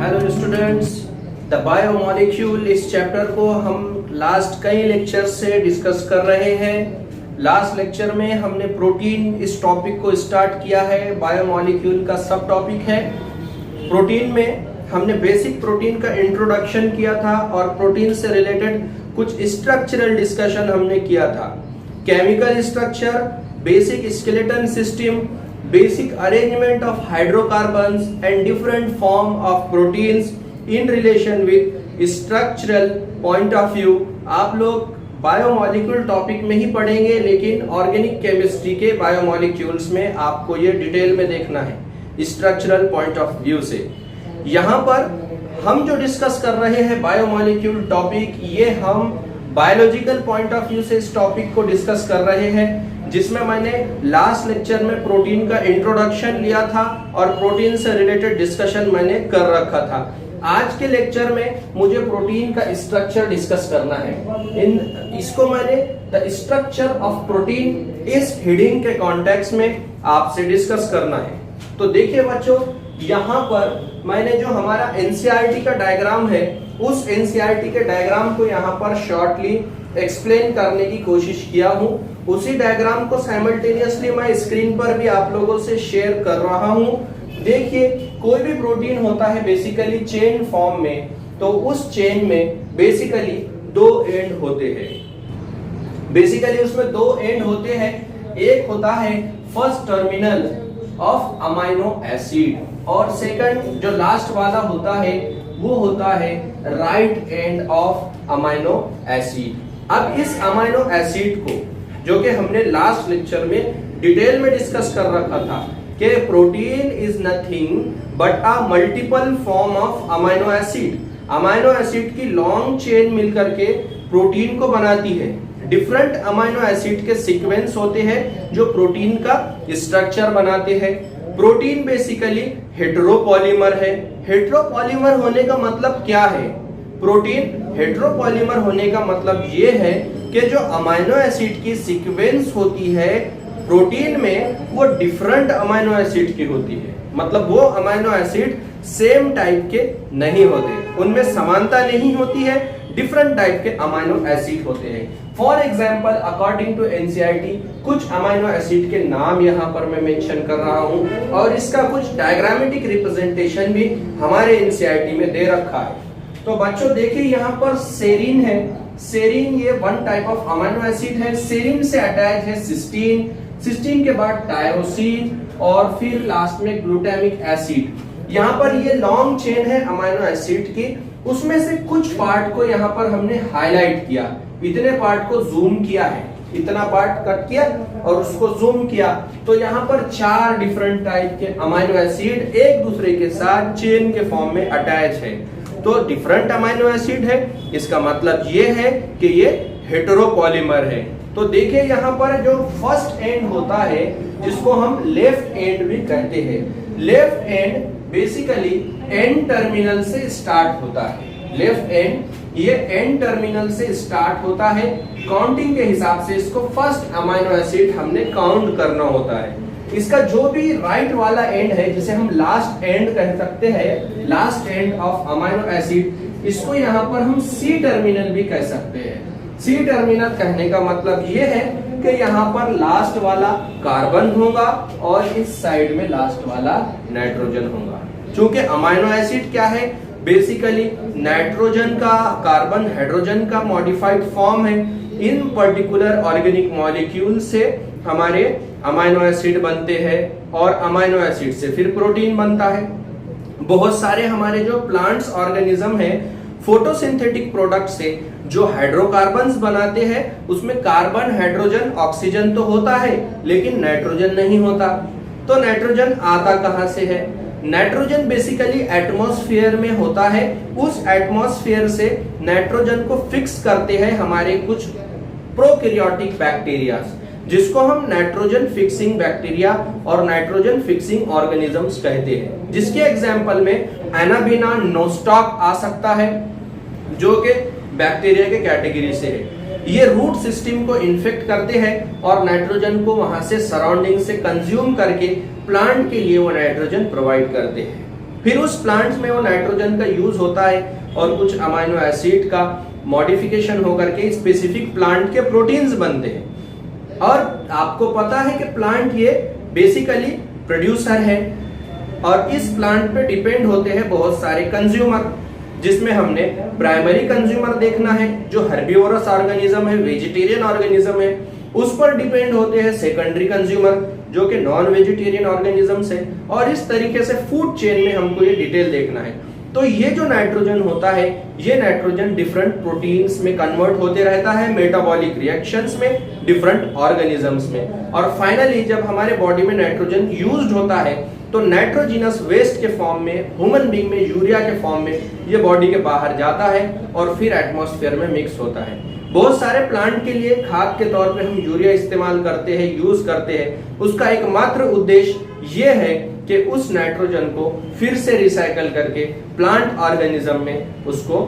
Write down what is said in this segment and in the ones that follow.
Hello students, the biomolecule इस chapter को हम लास्ट कई लेक्चर से डिस्कस कर रहे हैं। लास्ट लेक्चर में हमने प्रोटीन इस टॉपिक को स्टार्ट किया है। बायोमोलिक्यूल का सब टॉपिक है। प्रोटीन में हमने बेसिक प्रोटीन का इंट्रोडक्शन किया था और प्रोटीन से रिलेटेड कुछ स्ट्रक्चरल डिस्कशन हमने किया था। Chemical structure, basic skeleton system, basic arrangement of hydrocarbons and different form of proteins in relation with structural point of view आप लोग बायोमोलिक्यूल टॉपिक में ही पढ़ेंगे, लेकिन ऑर्गेनिक केमिस्ट्री के बायोमोलिक्यूल्स में आपको ये डिटेल में देखना है स्ट्रक्चरल पॉइंट ऑफ व्यू से। यहाँ पर हम जो डिस्कस कर रहे हैं बायोमोलिक्यूल टॉपिक, ये हम बायोलॉजिकल पॉइंट ऑफ व्यू से इस टॉपिक को डिस्कस कर रहे हैं, जिसमें मैंने लास्ट लेक्चर में प्रोटीन का इंट्रोडक्शन लिया था और प्रोटीन से रिलेटेड डिस्कशन मैंने कर रखा था। आज के लेक्चर में मुझे प्रोटीन का स्ट्रक्चर डिस्कस करना है। इसको मैंने द स्ट्रक्चर ऑफ प्रोटीन इस हेडिंग के कॉन्टेक्स्ट में आपसे डिस्कस करना है। तो देखिए बच्चों, यहाँ पर मैंने जो हमारा एनसीईआरटी का डायग्राम है, उस एनसीईआरटी के डायग्राम को यहाँ पर शॉर्टली एक्सप्लेन करने की कोशिश किया हूँ। उसी डायग्राम को साइमल्टेनियसली मैं स्क्रीन पर भी आप लोगों से शेयर कर रहा हूँ। देखिए, कोई भी प्रोटीन होता है बेसिकली चेन फॉर्म में, तो उस चेन में बेसिकली दो एंड होते हैं। बेसिकली उसमें दो एंड होते हैं। एक होता है first terminal of amino acid और सेकंड जो लास्ट वाला होता है वो होता है right end of amino acid. अब इस अमाइनो एसिड को, जो कि हमने लास्ट लेक्चर में डिटेल में डिस्कस कर रखा था कि protein is nothing but a multiple form of amino acid. Amino acid की लॉन्ग चेन मिलकर के प्रोटीन को बनाती है। डिफरेंट अमाइनो एसिड के सीक्वेंस होते हैं जो प्रोटीन का स्ट्रक्चर बनाते हैं। प्रोटीन बेसिकली हेटेरोपॉलीमर है। हेटेरोपॉलीमर होने का मतलब क्या है? प्रोटीन हेटेरोपॉलीमर होने का मतलब ये है कि जो अमाइनो एसिड की सीक्वेंस होती है प्रोटीन में, वो डिफरेंट अमाइनो एसिड की होती है। मतलब वो अमाइनो एसिड सेम टाइप के नहीं होते, उनमें समानता नहीं होती है, डिफरेंट टाइप के अमाइनो एसिड होते हैं। For example, according to NCERT कुछ अमाइनो एसिड के नाम यहाँ पर मैं मेंशन कर रहा हूँ और इसका कुछ डायग्रामेटिक रिप्रेजेंटेशन भी हमारे एनसीईआरटी में दे रखा है। तो बच्चों देखिए, यहाँ पर सेरीन है। सेरीन ये one type of amino acid है। सेरीन से अटैच है सिस्टीन, सिस्टीन के बाद टायरोसिन और फिर लास्ट में ग्लूटामिक एसिड। यहाँ पर ये लॉन्ग चेन है अमाइनो एसिड की। उसमें से कुछ पार्ट को यहाँ पर हमने हाईलाइट किया, इतने पार्ट को जूम किया है, इतना पार्ट कट किया और उसको जूम किया। तो यहाँ पर चार डिफरेंट टाइप के अमाइनो एसिड एक दूसरे के साथ चेन के फॉर्म में अटैच है। तो डिफरेंट अमाइनो एसिड है, इसका मतलब ये है कि ये हेटेरोपॉलीमर है। तो देखिए, यहाँ पर जो फर्स्ट एंड होता है जिसको हम लेफ्ट एंड भी कहते हैं। Left and basically and terminal से स्टार्ट होता है। लेफ्ट एंड ये एंड टर्मिनल से स्टार्ट होता है। काउंटिंग के हिसाब से इसको फर्स्ट अमाइनो एसिड हमने काउंट करना होता है। इसका जो भी राइट वाला एंड है, जिसे हम लास्ट एंड कह सकते हैं, last end of amino acid, इसको यहाँ पर हम सी टर्मिनल भी कह सकते हैं। सी टर्मिनल कहने का मतलब ये है कि यहाँ पर लास्ट वाला कार्बन होगा और इस साइड में लास्ट वाला नाइट्रोजन होगा। चूंकि अमाइनो एसिड क्या है? बेसिकली नाइट्रोजन का कार्बन हाइड्रोजन का मॉडिफाइड फॉर्म है। इन पर्टिकुलर ऑर्गेनिक मॉलिक्यूल से हमारे अमाइनो एसिड बनते हैं और अमाइनो एसिड से फिर प्रोटीन बनता है। बहुत सारे हमारे जो प्लांट्स ऑर्गेनिज्म है, फोटोसिंथेटिक प्रोडक्ट से जो हाइड्रोकार्बन्स बनाते हैं, उसमें कार्बन, हाइड्रोजन, ऑक्सीजन तो होता है लेकिन नाइट्रोजन नहीं होता। तो नाइट्रोजन आता कहां से है? नाइट्रोजन बेसिकली एटमॉस्फेयर में होता है। उस एटमॉस्फेयर से नाइट्रोजन को फिक्स करते हैं हमारे कुछ प्रोकैरियोटिक बैक्टीरिया, जिसको हम नाइट्रोजन फिक्सिंग बैक्टीरिया और नाइट्रोजन फिक्सिंग ऑर्गेनिजम्स कहते हैं। जिसके एग्जांपल में एनाबिना नोस्टॉक आ सकता है, जो कि बैक्टीरिया के कैटेगरी से है। ये रूट सिस्टम को इन्फेक्ट करते हैं और नाइट्रोजन को वहां से सराउंडिंग से कंज्यूम करके प्लांट के लिए वो नाइट्रोजन प्रोवाइड करते हैं। फिर उस प्लांट्स में वो नाइट्रोजन का यूज होता है और कुछ अमाइनो एसिड का मॉडिफिकेशन होकर के स्पेसिफिक प्लांट के प्रोटीन्स बनते हैं। और आपको पता है कि प्लांट ये बेसिकली प्रोड्यूसर है और इस प्लांट पे डिपेंड होते हैं बहुत सारे कंज्यूमर, जिसमें हमने प्राइमरी कंज्यूमर देखना है जो हर्बीवोरस ऑर्गेनिज्म है, वेजिटेरियन ऑर्गेनिज्म है। उस पर डिपेंड होते हैं सेकेंडरी कंज्यूमर जो कि नॉन वेजिटेरियन ऑर्गेनिजम्स है। और इस तरीके से फूड चेन में हमको ये डिटेल देखना है। तो ये जो नाइट्रोजन होता है, ये नाइट्रोजन डिफरेंट प्रोटीन्स में कन्वर्ट होते रहता है, मेटाबॉलिक रिएक्शंस में, डिफरेंट ऑर्गेनिजम्स में। और फाइनली जब हमारे बॉडी में नाइट्रोजन यूज्ड होता है तो नाइट्रोजिनस वेस्ट के फॉर्म में, ह्यूमन बीइंग में यूरिया के फॉर्म में ये बॉडी के बाहर जाता है और फिर एटमॉस्फेयर में मिक्स होता है। बहुत सारे प्लांट के लिए खाद के तौर पे हम यूरिया इस्तेमाल करते हैं, यूज करते हैं। उसका एकमात्र उद्देश्य ये है कि उस नाइट्रोजन को फिर से रिसाइकल करके प्लांट ऑर्गेनिज्म में उसको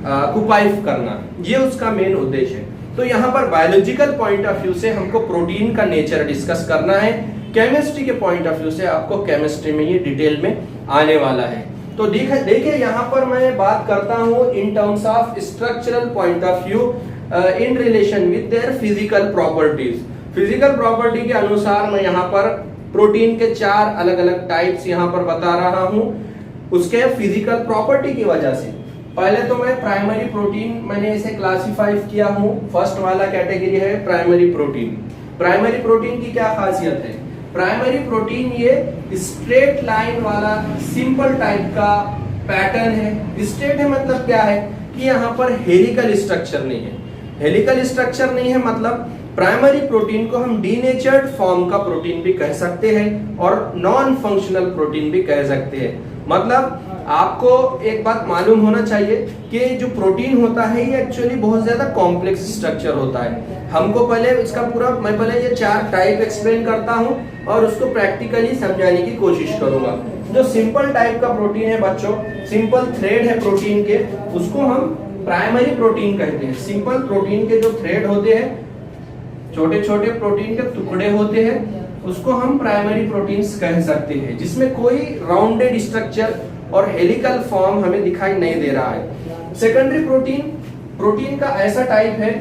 कुपाइफ करना, ये उसका मेन उद्देश्य है। तो यहाँ पर बायोलॉजिकल पॉइंट ऑफ व्यू से हमको प्रोटीन का नेचर डिस्कस करना है, केमिस्ट्री के पॉइंट ऑफ व्यू से आपको केमिस्ट्री में ये डिटेल में आने वाला है। तो देखिए यहाँ पर मैं बात करता हूँ in terms of structural point of view in relation with their physical properties. Physical property के अनुसार मैं यहाँ पर प्रोटीन के 4 अलग अलग टाइप्स यहाँ पर बता रहा हूँ उसके फिजिकल प्रॉपर्टी की वजह से। पहले तो मैं प्राइमरी प्रोटीन मैंने इसे क्लासिफाई किया हूँ। फर्स्ट वाला कैटेगरी है प्राइमरी प्रोटीन। प्राइमरी प्रोटीन की क्या खासियत है? प्राइमरी प्रोटीन ये स्ट्रेट लाइन वाला सिंपल टाइप का पैटर्न है। स्ट्रेट है मतलब क्या है कि यहाँ पर हेलिकल स्ट्रक्चर नहीं है। हेलिकल स्ट्रक्चर नहीं है मतलब प्राइमरी प्रोटीन को हम डीनेचर्ड फॉर्म का प्रोटीन भी कह सकते हैं और नॉन फंक्शनल प्रोटीन भी कह सकते हैं। मतलब आपको एक बात मालूम होना चाहिए कि जो प्रोटीन होता है ये एक्चुअली बहुत ज्यादा कॉम्प्लेक्स स्ट्रक्चर होता है। हमको पहले इसका पूरा मैं पहले ये 4 टाइप एक्सप्लेन करता हूँ और उसको प्रैक्टिकली समझाने की कोशिश करूंगा। जो सिंपल टाइप का प्रोटीन है बच्चों, सिंपल थ्रेड है प्रोटीन के, उसको हम प्राइमरी प्रोटीन कहते हैं। सिंपल प्रोटीन के जो थ्रेड होते हैं, छोटे छोटे प्रोटीन के टुकड़े होते हैं, उसको हम प्राइमरी प्रोटीन्स कह सकते हैं, जिसमें कोई राउंडेड स्ट्रक्चर और हेलिकल फॉर्म हमें दिखाई नहीं दे रहा है। सेकेंडरी प्रोटीन का ऐसा टाइप है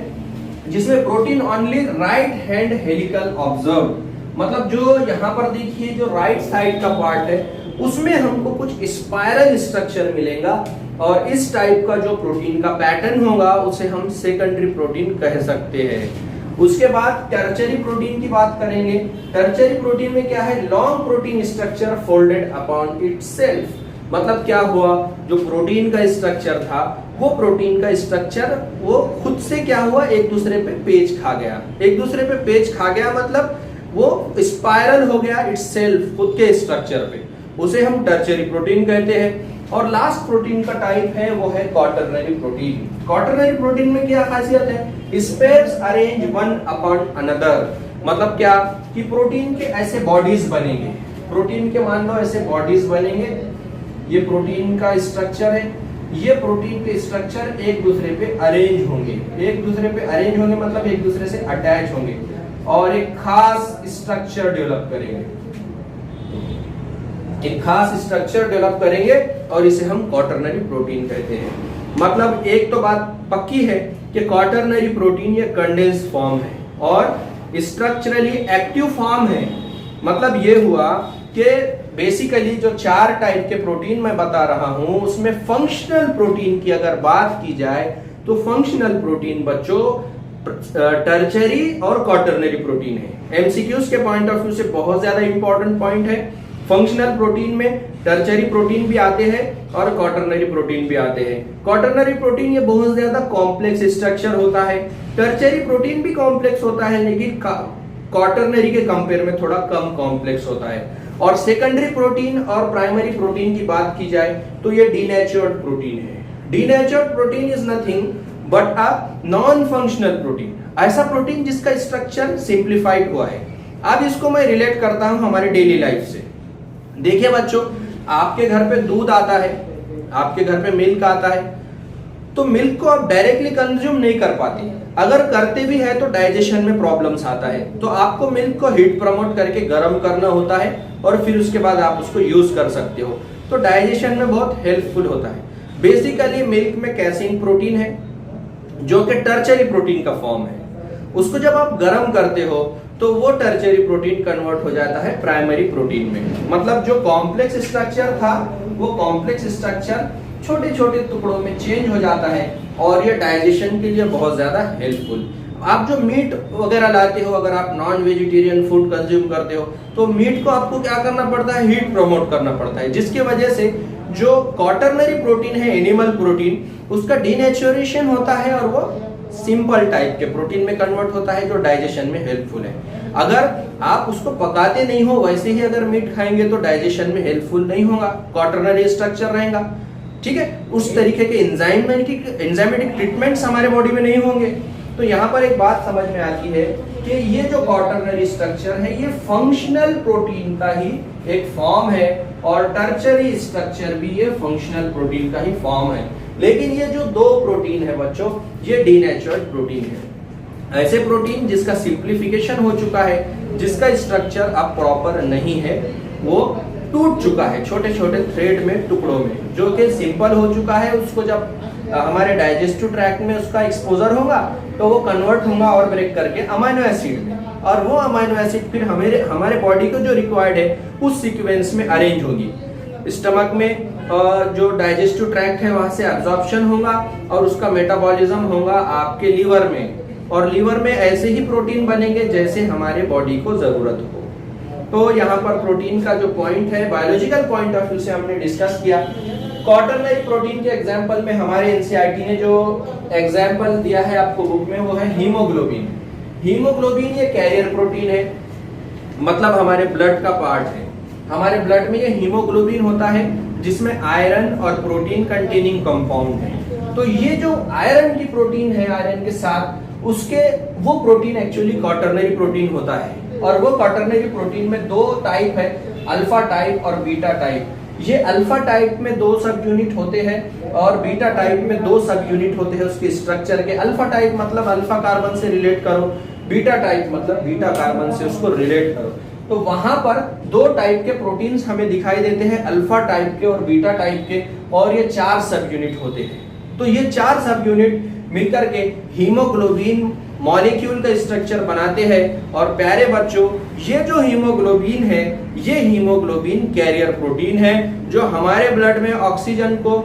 जिसमें protein only right hand helical observe, मतलब जो यहाँ पर देखिए जो राइट साइड का पार्ट है उसमें हमको कुछ स्पाइरल स्ट्रक्चर मिलेगा और इस टाइप का जो प्रोटीन का पैटर्न होगा उसे हम सेकेंडरी प्रोटीन कह सकते हैं। उसके बाद टर्शियरी प्रोटीन की बात करेंगे। टर्शियरी प्रोटीन में क्या है? Long protein structure folded upon itself. मतलब क्या हुआ, जो प्रोटीन का स्ट्रक्चर था वो प्रोटीन का स्ट्रक्चर वो खुद से क्या हुआ, एक दूसरे पे पेच खा गया। एक दूसरे पे पेच खा गया मतलब वो स्पाइरल हो गया इटसेल्फ, खुद के स्ट्रक्चर पे, उसे हम टर्शियरी प्रोटीन कहते हैं। और लास्ट प्रोटीन का टाइप है वो है क्वाटरनरी प्रोटीन। क्वाटरनरी प्रोटीन में क्या खासियत है? Spheres arrange one upon another. मतलब क्या कि प्रोटीन के ऐसे बॉडीज बनेंगे, प्रोटीन के मान लो ऐसे बॉडीज बनेंगे। ये प्रोटीन का स्ट्रक्चर है, ये प्रोटीन के स्ट्रक्चर एक दूसरे पे अरेंज होंगे। एक दूसरे पे अरेंज होंगे मतलब एक दूसरे से अटैच होंगे और एक खास स्ट्रक्चर डेवलप करेंगे, एक खास स्ट्रक्चर डेवलप करेंगे और इसे हम क्वाटरनरी प्रोटीन कहते हैं। मतलब एक तो बात पक्की है कि क्वाटरनरी प्रोटीन ये कंडेंस फॉर्म है और स्ट्रक्चरली एक्टिव फॉर्म है। मतलब ये हुआ कि बेसिकली जो 4 टाइप के प्रोटीन मैं बता रहा हूं उसमें फंक्शनल प्रोटीन की अगर बात की जाए तो फंक्शनल प्रोटीन बच्चों टर्शियरी और क्वाटरनरी प्रोटीन है। एमसीक्यूज के पॉइंट ऑफ व्यू से बहुत ज्यादा इंपॉर्टेंट पॉइंट है। फंक्शनल प्रोटीन में टर्शियरी प्रोटीन भी आते हैं और क्वाटरनरी प्रोटीन भी आते हैं। क्वाटरनरी प्रोटीन ये बहुत ज्यादा कॉम्प्लेक्स स्ट्रक्चर होता है। टर्शियरी प्रोटीन भी कॉम्प्लेक्स होता है लेकिन क्वाटरनरी के कंपेयर में थोड़ा कम कॉम्प्लेक्स होता है। और सेकेंडरी प्रोटीन और प्राइमरी प्रोटीन की बात की जाए तो ये डीनेचर्ड प्रोटीन है। Denatured protein is nothing but a non functional protein, ऐसा प्रोटीन जिसका स्ट्रक्चर सिंप्लीफाइड हुआ है। अब इसको मैं रिलेट करता हूं हमारे डेली लाइफ से। देखिए बच्चों, आपके घर पे दूध आता है, आपके घर पे मिल्क आता है, तो मिल्क को आप डायरेक्टली कंज्यूम नहीं कर पाते। अगर करते भी है तो डाइजेशन में प्रॉब्लम्स आता है, तो आपको मिल्क को हीट प्रमोट करके गर्म करना होता है और फिर उसके बाद आप उसको यूज कर सकते हो, तो डाइजेशन में बहुत हेल्पफुल होता है। बेसिकली मिल्क में कैसीन प्रोटीन है जो कि टर्चरी प्रोटीन का फॉर्म है। उसको जब आप गर्म करते हो तो वो टर्चरी प्रोटीन कन्वर्ट हो जाता है प्राइमरी प्रोटीन में। मतलब जो कॉम्प्लेक्स स्ट्रक्चर था वो कॉम्प्लेक्स स्ट्रक्चर छोटे छोटे टुकड़ों में चेंज हो जाता है और ये डाइजेशन के लिए बहुत ज्यादा हेल्पफुल। आप जो मीट वगैरह लाते हो, अगर आप नॉन वेजिटेरियन फूड कंज्यूम करते हो तो मीट को आपको क्या करना पड़ता है, हीट प्रमोट करना पड़ता है, जिसकी वजह से जो क्वाटरनरी प्रोटीन है एनिमल प्रोटीन उसका डीनेचुरेशन होता है और वो सिंपल टाइप के प्रोटीन में कन्वर्ट होता है जो डाइजेशन में हेल्पफुल है। अगर आप उसको पकाते नहीं हो वैसे ही अगर मीट खाएंगे तो डाइजेशन में हेल्पफुल नहीं होगा, क्वाटरनरी स्ट्रक्चर रहेगा, ठीक है। उस तरीके के एंजाइमेटिक ट्रीटमेंट्स हमारे बॉडी में नहीं होंगे। तो यहाँ पर एक बात समझ में आती है कि ये जो क्वाटरनरी स्ट्रक्चर है ये फंक्शनल प्रोटीन का ही एक फॉर्म है और टर्चरी स्ट्रक्चर भी ये फंक्शनल प्रोटीन का ही फॉर्म है। लेकिन ये जो दो प्रोटीन है बच्चों, ये डीनेचर्ड प्रोटीन है। ऐसे प्रोटीन जिसका सिंप्लीफिकेशन हो चुका है, जिसका स्ट्रक्चर अब प्रॉपर नहीं है, वो टूट चुका है छोटे छोटे थ्रेड में, टुकड़ों में, जो कि सिंपल हो चुका है। उसको जब हमारे डाइजेस्टिव ट्रैक्ट में उसका एक्सपोजर होगा तो वो कन्वर्ट होगा और ब्रेक करके अमाइनो एसिड में, और वो अमाइनो एसिड फिर हमारे बॉडी को जो रिक्वायर्ड है उस सीक्वेंस में अरेंज होगी। स्टमक में जो डाइजेस्टिव ट्रैक्ट है वहां से एब्जॉर्प्शन होगा और उसका मेटाबॉलिज्म होगा आपके लीवर में, और लीवर में ऐसे ही प्रोटीन बनेंगे जैसे हमारे बॉडी को जरूरत हो। तो यहाँ पर प्रोटीन का जो पॉइंट है बायोलॉजिकल पॉइंट ऑफ व्यू से हमने डिस्कस किया। क्वाटरनरी प्रोटीन के एग्जांपल में हमारे एनसीईआरटी ने जो एग्जांपल दिया है आपको बुक में वो है हीमोग्लोबिन। हीमोग्लोबिन ये कैरियर प्रोटीन है, मतलब हमारे ब्लड का पार्ट है। हमारे ब्लड में ये हीमोग्लोबिन होता है जिसमें आयरन और प्रोटीन कंटेनिंग कंपाउंड है। तो ये जो आयरन की प्रोटीन है, आयरन के साथ उसके वो प्रोटीन एक्चुअली क्वाटरनरी प्रोटीन होता है। और वो क्वाटरनरी प्रोटीन में दो टाइप है, अल्फा टाइप और बीटा टाइप। ये अल्फा टाइप में 2 सब यूनिट होते हैं और बीटा टाइप में 2 सब यूनिट होते हैं उसके स्ट्रक्चर के। अल्फा टाइप मतलब अल्फा कार्बन से रिलेट करो, बीटा टाइप मतलब बीटा कार्बन से उसको रिलेट करो। तो वहां पर 2 टाइप के प्रोटीन्स हमें दिखाई देते हैं, अल्फा टाइप के और बीटा टाइप के, और ये 4 सब यूनिट होते हैं। तो ये 4 सब यूनिट मिलकर के हीमोग्लोबिन मॉलिक्यूल का स्ट्रक्चर बनाते हैं। और प्यारे बच्चों, ये जो हीमोग्लोबिन है ये हीमोग्लोबिन कैरियर प्रोटीन है जो हमारे ब्लड में ऑक्सीजन को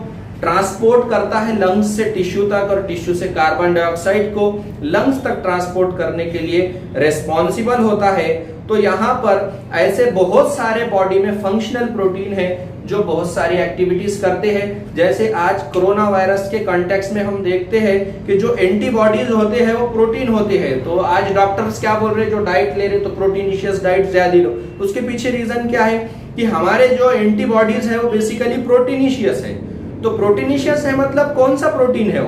ट्रांसपोर्ट करता है लंग्स से टिश्यू तक, और टिश्यू से कार्बन डाइऑक्साइड को लंग्स तक ट्रांसपोर्ट करने के लिए रेस्पॉन्सिबल होता है। तो यहाँ पर ऐसे बहुत सारे बॉडी में फंक्शनल प्रोटीन है जो बहुत सारी एक्टिविटीज करते हैं। जैसे आज कोरोना वायरस के कॉन्टेक्स्ट में हम देखते हैं कि जो एंटीबॉडीज होते हैं वो प्रोटीन होते हैं। तो आज डॉक्टर्स क्या बोल रहे हैं, जो डाइट ले रहे तो प्रोटीनिशियस डाइट ज्यादा लो। उसके पीछे रीजन क्या है कि हमारे जो एंटीबॉडीज है वो बेसिकली प्रोटीनिशियस है। तो प्रोटीनिशियस है मतलब कौन सा प्रोटीन है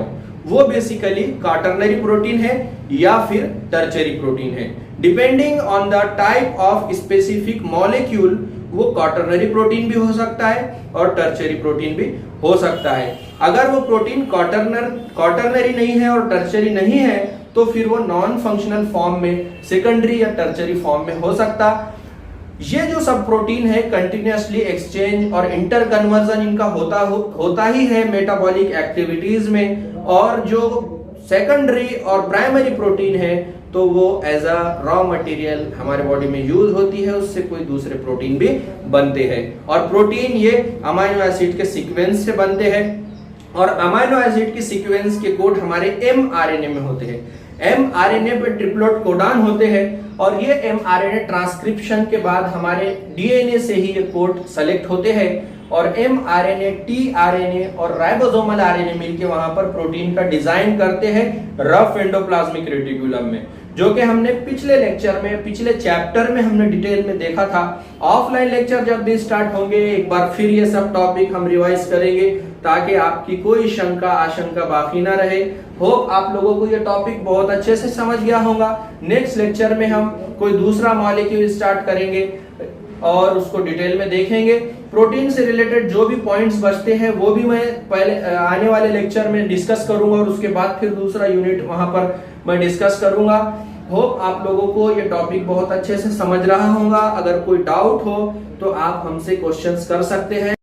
वो बेसिकली क्वाटरनरी प्रोटीन है या फिर टर्चरी प्रोटीन है। Depending on the type of specific molecule वो क्वाटरनरी प्रोटीन भी हो सकता है और टर्चरी प्रोटीन भी हो सकता है। अगर वो प्रोटीन क्वाटरनरी नहीं है और टर्चरी नहीं है तो फिर वो नॉन फंक्शनल फॉर्म में, सेकेंडरी या टर्चरी फॉर्म में हो सकता। ये जो सब प्रोटीन है कंटिन्यूअसली एक्सचेंज और इंटर कन्वर्जन इनका होता ही है मेटाबॉलिक एक्टिविटीज में। और जो सेकेंडरी और प्राइमरी प्रोटीन है तो वो एज अ रॉ मटेरियल हमारे बॉडी में यूज होती है, उससे कोई दूसरे प्रोटीन भी बनते हैं। और प्रोटीन ये अमाइनो एसिड के सीक्वेंस से बनते हैं और अमाइनो एसिड की सीक्वेंस के कोड हमारे mRNA में होते हैं। mRNA पे ट्रिप्लोइड कोडान होते हैं और ये mRNA ट्रांसक्रिप्शन के बाद हमारे DNA से ही ये कोड सेलेक्ट होते हैं और mRNA, tRNA और राइबोसोमल RNA मिलके वहां पर प्रोटीन का डिजाइन करते हैं रफ एंडोप्लाज्मिक रेटिकुलम में, जो कि हमने पिछले लेक्चर में, पिछले चैप्टर में हमने डिटेल में देखा था। ऑफलाइन लेक्चर जब भी स्टार्ट होंगे एक बार फिर ये सब टॉपिक हम रिवाइज करेंगे ताकि आपकी कोई शंका आशंका बाकी ना रहे। होप आप लोगों को ये टॉपिक बहुत अच्छे से समझ गया होगा। नेक्स्ट लेक्चर में हम कोई दूसरा मॉलिक्यूल स्टार्ट करेंगे और उसको डिटेल में देखेंगे। प्रोटीन से रिलेटेड जो भी पॉइंट्स बचते हैं वो भी मैं पहले आने वाले लेक्चर में डिस्कस करूंगा और उसके बाद फिर दूसरा यूनिट वहां पर मैं डिस्कस करूंगा। होप आप लोगों को ये टॉपिक बहुत अच्छे से समझ रहा होगा। अगर कोई डाउट हो तो आप हमसे क्वेश्चंस कर सकते हैं।